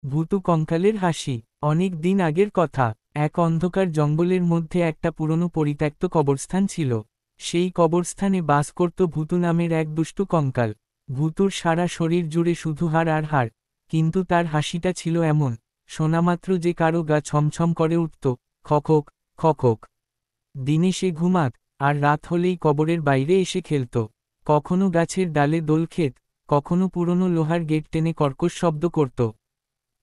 ভূতু কঙ্কালের হাসি। অনেক দিন আগের কথা। এক অন্ধকার জঙ্গলের মধ্যে একটা পুরনো পরিত্যক্ত কবরস্থান ছিল। সেই কবরস্থানে বাস করত ভূতু নামের এক দুষ্টু কঙ্কাল। ভূতুর সারা শরীর জুড়ে শুধু হাড় আর হাড়, কিন্তু তার হাসিটা ছিল এমন, শোনামাত্র যে কারো গা ছমছম করে উঠত। খকক, খকক। দিনে সে ঘুমাত, আর রাত হলেই কবরের বাইরে এসে খেলত। কখনো গাছের ডালে দোল খেত, কখনো পুরনো লোহার গেট টেনে কর্কশ শব্দ করত।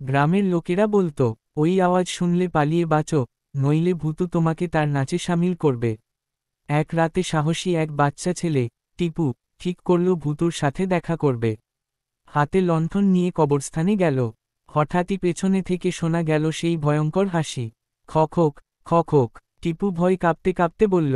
গ্রামের লোকেরা বলতো, ওই আওয়াজ শুনলে পালিয়ে বাঁচো, নইলে ভূতু তোমাকে তার নাচে সামিল করবে। এক রাতে সাহসী এক বাচ্চা ছেলে, টিপু, ঠিক করল ভূতুর সাথে দেখা করবে। হাতে লণ্ঠন নিয়ে কবরস্থানে গেল। হঠাৎই পেছনে থেকে শোনা গেল সেই ভয়ঙ্কর হাসি। খখক, খখক। টিপু ভয় কাঁপতে কাঁপতে বলল,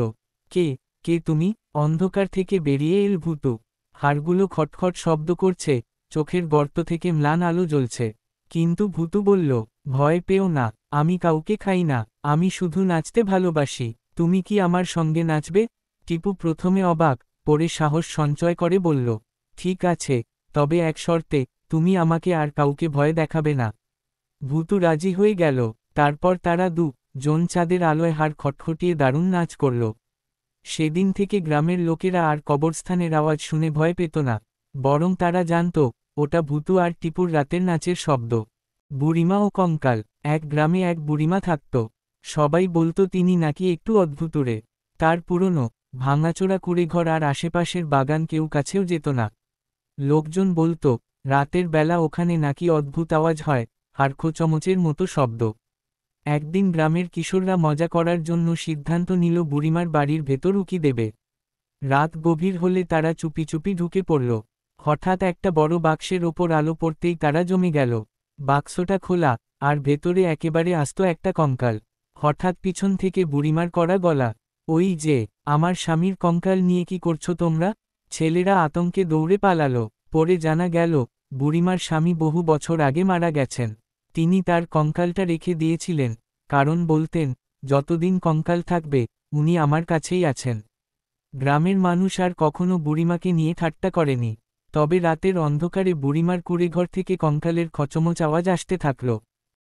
কে, কে তুমি? অন্ধকার থেকে বেরিয়ে এল ভূতু। হাড়গুলো খটখট শব্দ করছে, চোখের গর্ত থেকে ম্লান আলো জ্বলছে। কিন্তু ভূতু বলল, ভয় পেও না, আমি কাউকে খাই না, আমি শুধু নাচতে ভালোবাসি। তুমি কি আমার সঙ্গে নাচবে? টিপু প্রথমে অবাক, পরে সাহস সঞ্চয় করে বলল, ঠিক আছে, তবে এক শর্তে, তুমি আমাকে আর কাউকে ভয় দেখাবে না। ভূতু রাজি হয়ে গেল। তারপর তারা জন চাঁদের আলোয় হাড় খটখটিয়ে দারুণ নাচ করল। সেদিন থেকে গ্রামের লোকেরা আর কবরস্থানের আওয়াজ শুনে ভয় পেত না, বরং তারা জানত, ওটা ভূতু আর টিপুর রাতের নাচের শব্দ। বুড়িমা ও কঙ্কাল। এক গ্রামে এক বুড়িমা থাকত। সবাই বলতো তিনি নাকি একটু অদ্ভুতুরে। তার পুরনো, ভাঙাচোরা কুঁড়েঘর আর আশেপাশের বাগান কেউ কাছেও যেত না। লোকজন বলতো, রাতের বেলা ওখানে নাকি অদ্ভুত আওয়াজ হয়, হাড়খোঁচমচের মতো শব্দ। একদিন গ্রামের কিশোররা মজা করার জন্য সিদ্ধান্ত নিল বুড়িমার বাড়ির ভেতর উকি দেবে। রাত গভীর হলে তারা চুপি চুপি ঢুকে পড়ল। হঠাৎ একটা বড় বাক্সের ওপর আলো পড়তেই তারা জমে গেল। বাক্সটা খোলা, আর ভেতরে একেবারে আস্ত একটা কঙ্কাল। হঠাৎ পিছন থেকে বুড়িমার কড়া গলা, ওই যে, আমার স্বামীর কঙ্কাল নিয়ে কি করছো তোমরা? ছেলেরা আতঙ্কে দৌড়ে পালালো। পরে জানা গেল, বুড়িমার স্বামী বহু বছর আগে মারা গেছেন। তিনি তার কঙ্কালটা রেখে দিয়েছিলেন, কারণ বলতেন, যতদিন কঙ্কাল থাকবে, উনি আমার কাছেই আছেন। গ্রামের মানুষ আর কখনো বুড়িমাকে নিয়ে ঠাট্টা করেনি। তবে রাতের অন্ধকারে বুড়িমার কুঁড়েঘর থেকে কঙ্কালের খচমচ আওয়াজ আসতে থাকল।